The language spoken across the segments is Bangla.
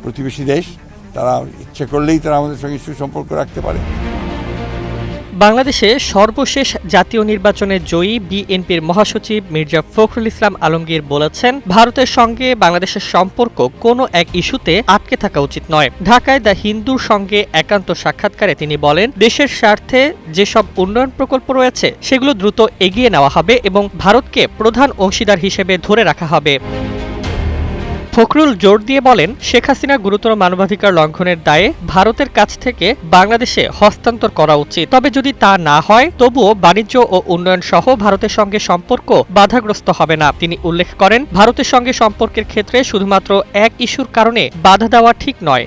প্রতিবেশী দেশ, তারা ইচ্ছে করলেই তারা আমাদের সঙ্গে সুসম্পর্ক রাখতে পারে। বাংলাদেশে সর্বশেষ জাতীয় নির্বাচনে জয়ী বিএনপির মহাসচিব মির্জা ফখরুল ইসলাম আলমগীর বলেছেন, ভারতের সঙ্গে বাংলাদেশের সম্পর্ক কোনো এক ইস্যুতে আটকে থাকা উচিত নয়। ঢাকায় দ্য হিন্দুর সঙ্গে একান্ত সাক্ষাৎকারে তিনি বলেন, দেশের স্বার্থে যেসব উন্নয়ন প্রকল্প রয়েছে সেগুলো দ্রুত এগিয়ে নেওয়া হবে এবং ভারতকে প্রধান অংশীদার হিসেবে ধরে রাখা হবে। ফখরুল জোর দিয়ে বলেন, শেখ হাসিনা গুরুতর মানবাধিকার লঙ্ঘনের দায়ে ভারতের কাছ থেকে বাংলাদেশে হস্তান্তর করা উচিত। তবে যদি তা না হয় তবুও বাণিজ্য ও উন্নয়ন সহ ভারতের সঙ্গে সম্পর্ক বাধাগ্রস্ত হবে না। তিনি উল্লেখ করেন, ভারতের সঙ্গে সম্পর্কের ক্ষেত্রে শুধুমাত্র এক ইস্যুর কারণে বাধা দেওয়া ঠিক নয়।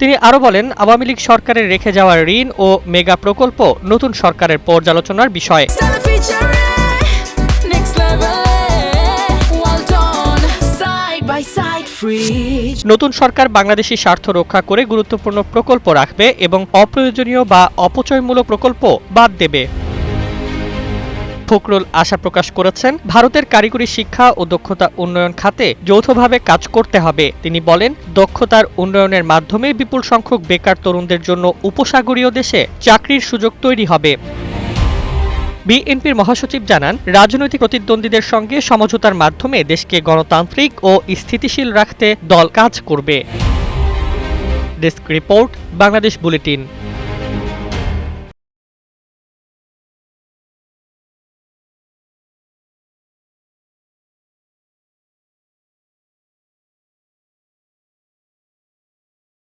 তিনি আরও বলেন, আওয়ামী লীগ সরকারের রেখে যাওয়া ঋণ ও মেগা প্রকল্প নতুন সরকারের পর্যালোচনার বিষয়। নতুন সরকার বাংলাদেশী স্বার্থ রক্ষা করে গুরুত্বপূর্ণ প্রকল্প রাখবে এবং অপ্রয়োজনীয় বা অপচয়মূলক প্রকল্প বাদ দেবে। ফখরুল আশা প্রকাশ করেছেন, ভারতের কারিগরি শিক্ষা ও দক্ষতা উন্নয়ন খাতে যৌথভাবে কাজ করতে হবে। তিনি বলেন, দক্ষতার উন্নয়নের মাধ্যমে বিপুল সংখ্যক বেকার তরুণদের জন্য উপসাগরীয় দেশে চাকরির সুযোগ তৈরি হবে। বিএনপির মহাসচিব জানান, রাজনৈতিক প্রতিদ্বন্দ্বীদের সঙ্গে সমঝোতার মাধ্যমে দেশকে গণতান্ত্রিক ও স্থিতিশীল রাখতে দল কাজ করবে। Desk report, Bangladesh bulletin.